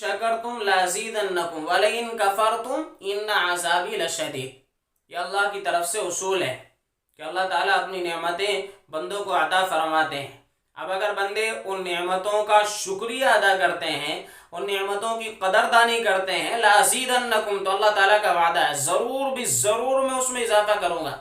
शकरतुम लाज़ीदन्नकुम वलइन कफरतुम इन्न अज़ाबी लशदीद। ये अल्लाह की तरफ से उसूल है कि अल्लाह ताला अपनी नेमतें बंदों को अता फरमाते हैं। अब अगर बंदे उन नेमतों का शुक्रिया अदा करते हैं, उन नेमतों की कदरदानी करते हैं, लाज़ीदन्नकुम, तो अल्लाह ताला का वादा है ज़रूर भी ज़रूर मैं उसमें इजाफा करूँगा,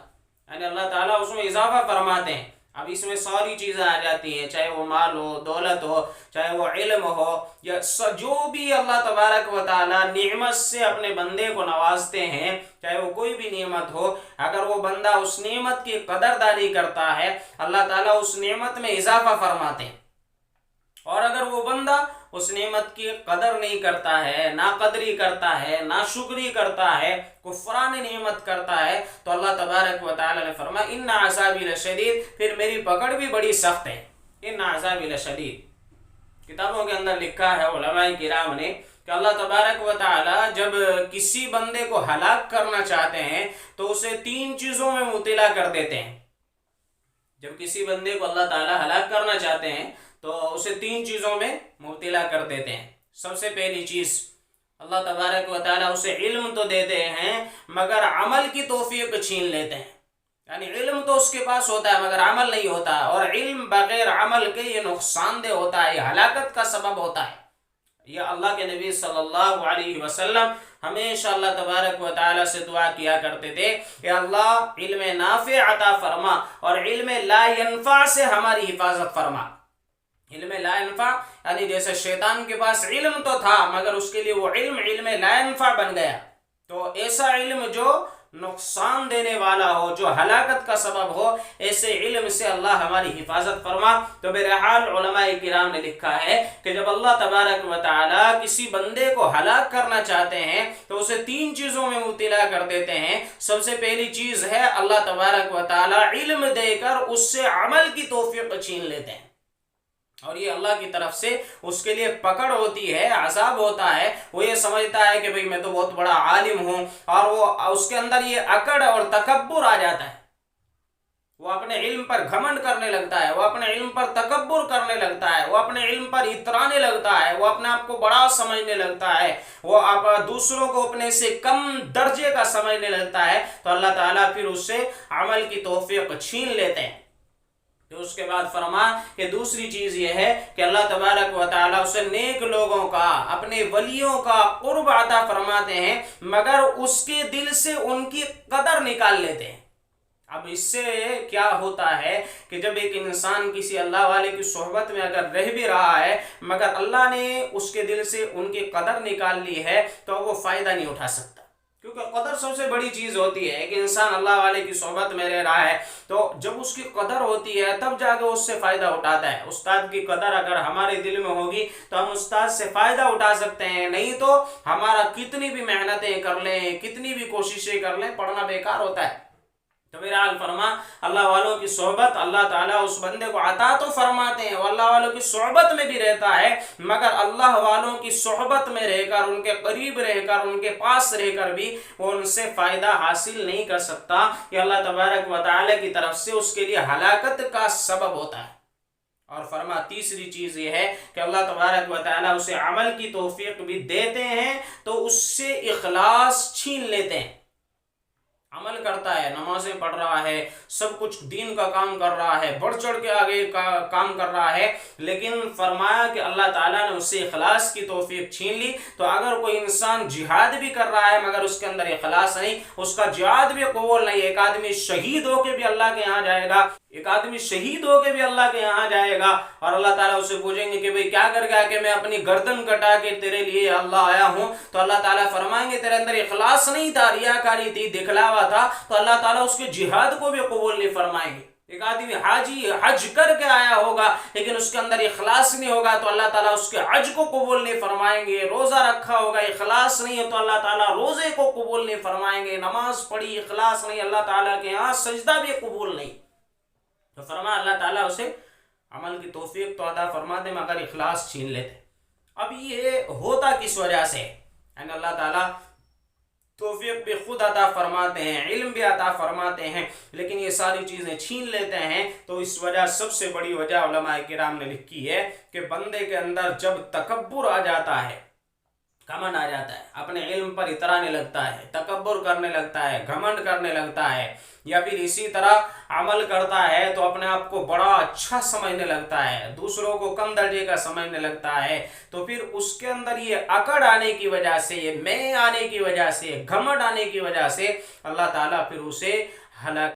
यानी अल्लाह ताला उसमें इजाफा फरमाते हैं। अब इसमें सारी चीज़ें आ जाती हैं, चाहे वो माल हो, दौलत हो, चाहे वो इल्म हो, या जो भी अल्लाह तबारक व तआला नेमत से अपने बंदे को नवाजते हैं, चाहे वो कोई भी नेमत हो, अगर वो बंदा उस नेमत की कदरदानी करता है, अल्लाह ताला उस नेमत में इजाफा फरमाते हैं। और अगर वो बंदा उस नेमत की कदर नहीं करता है, ना कदरी करता है, ना शुक्री करता है, कुफरान नेमत करता है, तो अल्लाह तबारक व तआला ने फरमाया इन्ना अज़ाबी लशदीद, फिर मेरी पकड़ भी बड़ी सख्त है। इन्ना अज़ाबी लशदीद, किताबों के अंदर लिखा है उलमाए किराम ने कि अल्लाह तबारक व तआला जब किसी बंदे को हलाक करना चाहते हैं तो उसे 3 चीज़ों में मुब्तला कर देते हैं। जब किसी बंदे को अल्लाह ताला हलाक करना चाहते हैं तो उसे 3 चीज़ों में मुब्तला कर देते हैं। सबसे पहली चीज़, अल्लाह तबारक व तआला उसे इल्म तो देते हैं मगर अमल की तौफीक छीन लेते हैं, यानी इल्म तो उसके पास होता है मगर अमल नहीं होता, और इल्म बगैर अमल के ये नुकसानदेह होता है, ये हलाकत का सबब होता है। यह अल्लाह के नबी सल्लल्लाहु अलैहि वसल्लम हमेशा अल्लाह तबारक व तआला से दुआ किया करते थे कि अल्लाह इल्म नाफ़े अता फरमा और इल्म ला यनफ़ा से हमारी हिफाजत फरमा। इल्म ला यनफ़ा यानी जैसे शैतान के पास इल्म तो था मगर उसके लिए वो इल्म ला यनफ़ा बन गया, तो ऐसा इल्म जो नुकसान देने वाला हो, जो हलाकत का सबब हो, ऐसे इल्म से अल्लाह हमारी हिफाजत फरमा। तो बहरहाल उलमाए किराम ने लिखा है कि जब अल्लाह तबारक व तआला किसी बंदे को हलाक करना चाहते हैं तो उसे 3 चीज़ों में मुब्तला कर देते हैं। सबसे पहली चीज़ है अल्लाह तबारक व तआला इल्म देकर उससे अमल की तौफीक छीन लेते हैं, और ये अल्लाह की तरफ से उसके लिए पकड़ होती है, अज़ाब होता है। वो ये समझता है कि भाई मैं तो बहुत बड़ा आलिम हूँ, और वो उसके अंदर ये अकड़ और तकब्बुर आ जाता है। वो अपने इल्म पर घमंड करने लगता है, वो अपने इल्म पर तकब्बुर करने लगता है, वो अपने इल्म पर इतराने लगता है, वो अपने आप को बड़ा समझने लगता है, वो आप दूसरों को अपने से कम दर्जे का समझने लगता है। तो अल्लाह ताला फिर उससे अमल की तौफीक छीन लेते हैं। तो उसके बाद फरमा कि दूसरी चीज़ यह है कि अल्लाह तबारक व तआला उसे नेक लोगों का, अपने वलियों का कुर्ब अता फरमाते हैं मगर उसके दिल से उनकी कदर निकाल लेते हैं। अब इससे क्या होता है कि जब एक इंसान किसी अल्लाह वाले की सोहबत में अगर रह भी रहा है मगर अल्लाह ने उसके दिल से उनकी कदर निकाल ली है तो वो फ़ायदा नहीं उठा सकता, क्योंकि कदर सबसे बड़ी चीज़ होती है। कि इंसान अल्लाह वाले की सोहबत में रह रहा है तो जब उसकी कदर होती है तब जाके उससे फ़ायदा उठाता है। उस्ताद की कदर अगर हमारे दिल में होगी तो हम उस्ताद से फ़ायदा उठा सकते हैं, नहीं तो हमारा कितनी भी मेहनतें कर लें, कितनी भी कोशिशें कर लें, पढ़ना बेकार होता है। तो बहरहाल फरमा अल्लाह वालों की सोहबत अल्लाह ताला उस बंदे को अता तो फरमाते हैं, वो अल्लाह वालों की सोहबत में भी रहता है मगर अल्लाह वालों की सोहबत में रहकर, उनके करीब रहकर, उनके पास रहकर भी वो उनसे फ़ायदा हासिल नहीं कर सकता। ये अल्लाह तबारक व तआला की तरफ से उसके लिए हलाकत का सबब होता है। और फरमा तीसरी चीज़ ये है कि अल्लाह तबारक व तआला उसे अमल की तौफीक भी देते हैं तो उससे इखलास छीन लेते हैं। अमल करता है, नमाजें पढ़ रहा है, सब कुछ दीन का काम कर रहा है, बढ़ चढ़ के आगे का काम कर रहा है, लेकिन फरमाया कि अल्लाह ताला ने उससे इखलास की तौफीक छीन ली। तो अगर कोई इंसान जिहाद भी कर रहा है मगर उसके अंदर इखलास नहीं, उसका जिहाद भी कबूल नहीं। एक आदमी शहीद होके भी अल्लाह के यहाँ जाएगा, एक आदमी शहीद होके भी अल्लाह के यहाँ जाएगा और अल्लाह ताला उसे पूछेंगे कि भाई क्या करके आके मैं अपनी गर्दन कटा के तेरे लिए अल्लाह आया हूँ, तो अल्लाह ताला फरमाएंगे तेरे अंदर इखलास नहीं था, रियाकारी थी, दिखलावा था, तो अल्लाह ताला उसके जिहाद को भी कबूल नहीं फरमाएंगे। एक आदमी हाजी हज करके आया होगा लेकिन उसके अंदर इखलास नहीं होगा तो अल्लाह ताला उसके हज को कबूल नहीं फरमाएंगे। रोज़ा रखा होगा, इखलास नहीं है तो अल्लाह ताला रोज़े को कबूल नहीं फरमाएंगे। नमाज पढ़ी, इखलास नहीं, अल्लाह ताला के यहाँ सजदा भी कबूल नहीं। तो फरमा अल्लाह ताला उसे अमल की तौफीक तो अता फरमाते मगर इखलास छीन लेते। अब ये होता किस वजह से, यानी अल्लाह ताला तौफीक भी खुद अता फरमाते हैं, इल्म भी अता फरमाते हैं, लेकिन ये सारी चीज़ें छीन लेते हैं। तो इस वजह सबसे बड़ी वजह उलमाए किराम ने लिखी है कि बंदे के अंदर जब तकब्बुर आ जाता है, घमंड आ जाता है, अपने इल्म पर इतराने लगता है, तकब्बुर करने लगता है, घमंड करने लगता है, या फिर इसी तरह अमल करता है तो अपने आप को बड़ा अच्छा समझने लगता है, दूसरों को कम दर्जे का समझने लगता है, तो फिर उसके अंदर ये अकड़ आने की वजह से, ये मैं आने की वजह से, घमंड आने की वजह से अल्लाह ताला फिर उसे हलाक